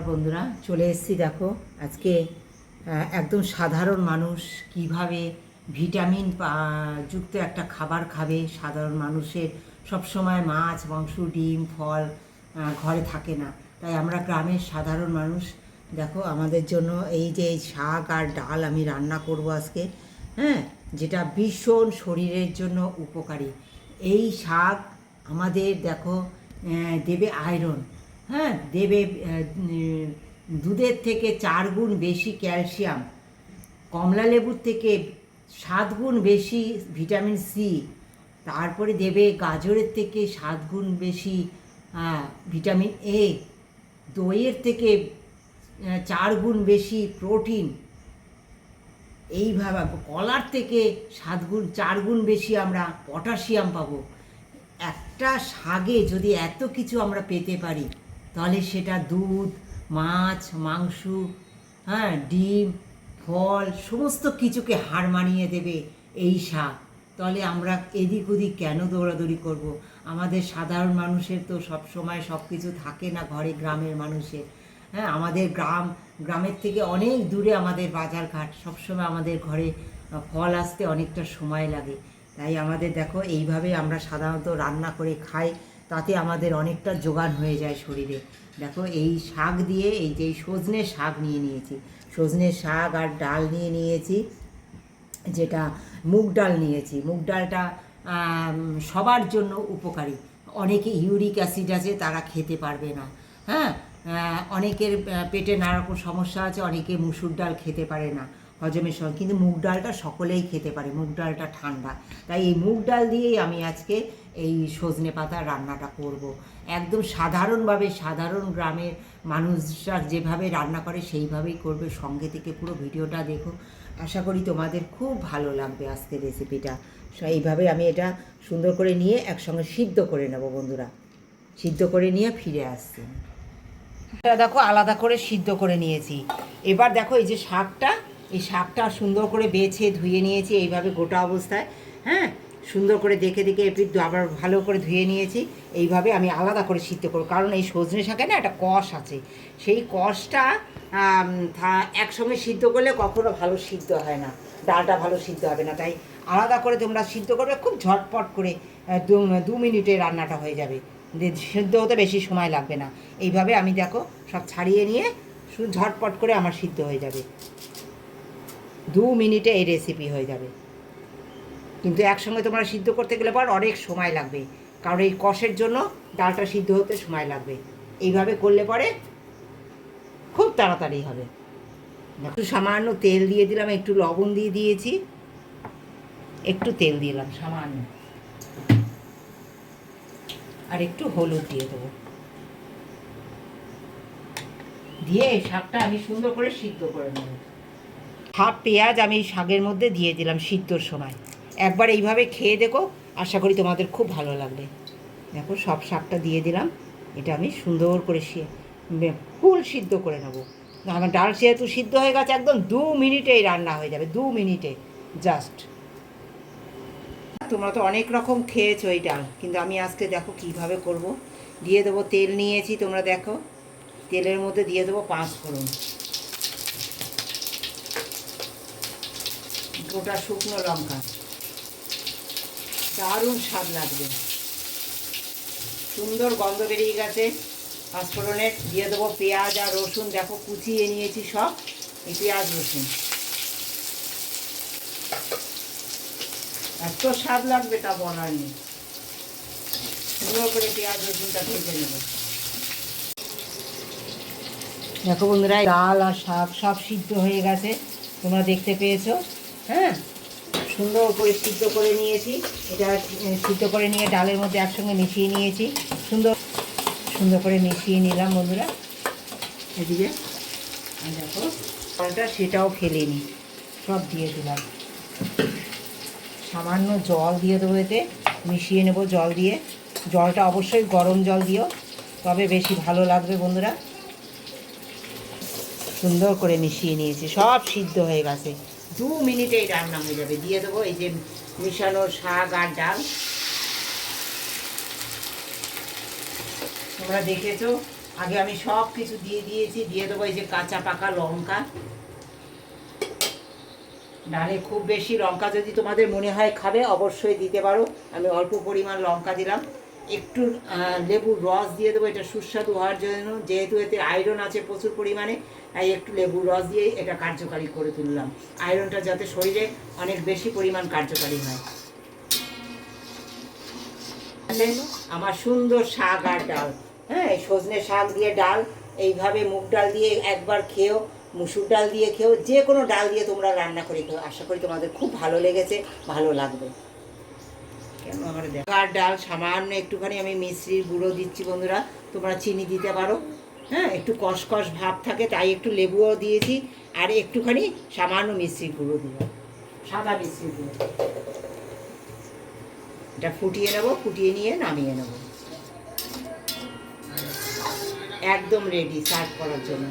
বন্ধুরা, চলে এসেছি। দেখো আজকে একদম সাধারণ মানুষ কিভাবে ভিটামিন যুক্ত একটা খাবার খাবে। সাধারণ মানুষের সবসময় মাছ, মাংস, ডিম, ফল ঘরে থাকে না, তাই আমরা গ্রামের সাধারণ মানুষ দেখো আমাদের জন্য এই যে শাক আর ডাল আমি রান্না করব আজকে, হ্যাঁ, যেটা ভীষণ শরীরের জন্য উপকারী। এই শাক আমাদের দেখো দেবে আয়রন, হ্যাঁ, দেবে দুধের থেকে 4 গুণ বেশি ক্যালসিয়াম, কমলা লেবুর থেকে 7 গুণ বেশি ভিটামিন সি, তারপরে দেবে গাজরের থেকে 7 গুণ বেশি ভিটামিন এ, দইয়ের থেকে 4 গুণ বেশি প্রোটিন, এইভাবে কলার থেকে 4 গুণ বেশি আমরা পটাশিয়াম পাবো। একটা শাকে যদি এত কিছু আমরা পেতে পারি, তাহলে সেটা দুধ, মাছ, মাংস, হ্যাঁ, ডিম, ফল সমস্ত কিছুকে হার মানিয়ে দেবে এই শাক। তাহলে আমরা এদিক ওদিক কেন দৌড়াদৌড়ি করব? আমাদের সাধারণ মানুষের তো সব সময় সব কিছু থাকে না ঘরে, গ্রামের মানুষের, হ্যাঁ, আমাদের গ্রামের থেকে অনেক দূরে আমাদের বাজারঘাট, সবসময় আমাদের ঘরে ফল আসতে অনেকটা সময় লাগে। তাই আমাদের দেখো এইভাবে আমরা সাধারণত রান্না করে খাই, তাতে আমাদের অনেকটা জোগান হয়ে যায় শরীরে। দেখো এই শাক দিয়ে, এই যে সজনে শাক নিয়ে নিয়েছি, সজনে শাক আর ডাল নিয়ে নিয়েছি, যেটা মুগ ডাল নিয়েছি। মুগ ডালটা সবার জন্য উপকারী। অনেকে ইউরিক অ্যাসিড আছে, তারা খেতে পারবে না, হ্যাঁ, অনেকের পেটে নানা রকম সমস্যা আছে, অনেকে মুসুর ডাল খেতে পারে না হজমের সময়, কিন্তু মুগ ডালটা সকলেই খেতে পারে। মুগ ডালটা ঠান্ডা, তাই এই মুগ ডাল দিয়েই আমি আজকে এই সজনে পাতা রান্নাটা করব। একদম সাধারণভাবে, সাধারণ গ্রামের মানুষরা যেভাবে রান্না করে সেইভাবেই করবে। সঙ্গে থেকে পুরো ভিডিওটা দেখো, আশা করি তোমাদের খুব ভালো লাগবে আজকের রেসিপিটা। এইভাবে আমি এটা সুন্দর করে নিয়ে একসঙ্গে সিদ্ধ করে নেব বন্ধুরা। সিদ্ধ করে নিয়ে ফিরে আসছি। এটা দেখো আলাদা করে সিদ্ধ করে নিয়েছি। এবার দেখো এই যে শাকটা, এই শাকটা সুন্দর করে বেছে ধুয়ে নিয়েছি এইভাবে গোটা অবস্থায়, হ্যাঁ, সুন্দর করে দেখে দেখে আবার ভালো করে ধুয়ে নিয়েছি। এইভাবে আমি আলাদা করে সিদ্ধ করব, কারণ এই সজনে শাকে না একটা কষ আছে, সেই কষটা একসঙ্গে সিদ্ধ করলে কখনো ভালো সিদ্ধ হয় না, ডালটা ভালো সিদ্ধ হবে না। তাই আলাদা করে তোমরা সিদ্ধ করবে, খুব ঝটপট করে 2 মিনিটে রান্নাটা হয়ে যাবে, সিদ্ধ হতে বেশি সময় লাগবে না। এইভাবে আমি দেখো সব ছাড়িয়ে নিয়ে শুধু ঝটপট করে আমার সিদ্ধ হয়ে যাবে, 2 মিনিটে এই রেসিপি হয়ে যাবে। কিন্তু একসঙ্গে তোমরা সিদ্ধ করতে গেলে পর অনেক সময় লাগবে, কারণ এই কষের জন্য ডালটা সিদ্ধ হতে সময় লাগবে। এইভাবে করলে পরে খুব তাড়াতাড়ি হবে। একটু সামান্য তেল দিয়ে দিলাম, একটু লবণ দিয়ে দিয়েছি, একটু তেল দিলাম সামান্য, আর একটু হলুদ দিয়ে দেবো, দিয়ে শাকটা আমি সুন্দর করে সিদ্ধ করে নেব। হাফ পেঁয়াজ আমি শাকের মধ্যে দিয়ে দিলাম সিদ্ধর সময়। একবার এইভাবে খেয়ে দেখো, আশা করি তোমাদের খুব ভালো লাগবে। দেখো সব শাকটা দিয়ে দিলাম, এটা আমি সুন্দর করে ফুল সিদ্ধ করে নেবো। আমার ডাল যেহেতু সিদ্ধ হয়ে গেছে, একদম 2 মিনিটেই রান্না হয়ে যাবে, 2 মিনিটে জাস্ট। তোমরা তো অনেক রকম খেয়েছো এই ডাল, কিন্তু আমি আজকে দেখো কিভাবে করব। দিয়ে দেবো, তেল নিয়েছি তোমরা দেখো, তেলের মধ্যে দিয়ে দেবো 5 ফোড়ন, গোটা শুকনো লঙ্কা, দারুণ স্বাদ লাগবে, সুন্দর গন্ধ বেরিয়ে গেছে 5 ফোড়নের। দিয়ে দেবো পেঁয়াজ আর রসুন, দেখো কুচিয়ে নিয়েছি সব, এই পেঁয়াজ রসুন, এত স্বাদ লাগবে তা বলার নেই। সুন্দর করে পেঁয়াজ রসুনটা ভেজে নেব। দেখো বন্ধুরা, ডাল আর শাক সব সিদ্ধ হয়ে গেছে, তোমরা দেখতে পেয়েছো, হ্যাঁ, সুন্দর করে সিদ্ধ করে নিয়েছি। এটা সিদ্ধ করে নিয়ে ডালের মধ্যে একসঙ্গে মিশিয়ে নিয়েছি, সুন্দর সুন্দর করে মিশিয়ে নিলাম বন্ধুরা। এদিকে দেখো জলটা সেটাও ফেলে নিই, সব দিয়ে দিলাম, সামান্য জল দিয়ে দেবো, এতে মিশিয়ে নেব জল দিয়ে। জলটা অবশ্যই গরম জল দিও, তবে বেশি ভালো লাগবে বন্ধুরা। সুন্দর করে মিশিয়ে নিয়েছি, সব সিদ্ধ হয়ে গেছে, 2 মিনিটেই রান্না হয়ে যাবে। দিয়ে দেবো এই যে মিশানো শাক আর ডাল, তোমরা দেখেছো আগে আমি সব কিছু দিয়ে দিয়েছি, দিয়ে দেবো এই যে কাঁচা পাকা লঙ্কা। ডালে খুব বেশি লঙ্কা যদি তোমাদের মনে হয় খাবে অবশ্যই দিতে পারো, আমি অল্প পরিমাণ লঙ্কা দিলাম। একটু লেবুর রস দিয়ে দেবো, এটা সুস্বাদু হওয়ার জন্য, যেহেতু এতে আয়রন আছে প্রচুর পরিমাণে, তাই একটু লেবুর রস দিয়ে এটা কার্যকারী করে তুললাম, আয়রনটা যাতে শরীরে অনেক বেশি পরিমাণ কার্যকারী হয়। আমার সুন্দর শাক আর ডাল, হ্যাঁ সজনে শাক দিয়ে ডাল, এইভাবে মুগ ডাল দিয়ে একবার খেও, মুসুর ডাল দিয়ে খেও, যে কোনো ডাল দিয়ে তোমরা রান্না করে খেও, আশা করি তোমাদের খুব ভালো লেগেছে, ভালো লাগবে। কেন আমার দেখার ডাল সামান্য একটুখানি আমি মিশ্রির গুঁড়ো দিচ্ছি বন্ধুরা, তোমরা চিনি দিতে পারো, হ্যাঁ একটু কষকষ ভাব থাকে তাই একটু লেবুও দিয়েছি, আর একটুখানি সামান্য মিশ্রির গুঁড়ো দিলাম, সাদা মিশ্রির গুঁড়ো। এটা ফুটিয়ে নেব, ফুটিয়ে নিয়ে নামিয়ে নেব, একদম রেডি সার্ভ করার জন্য।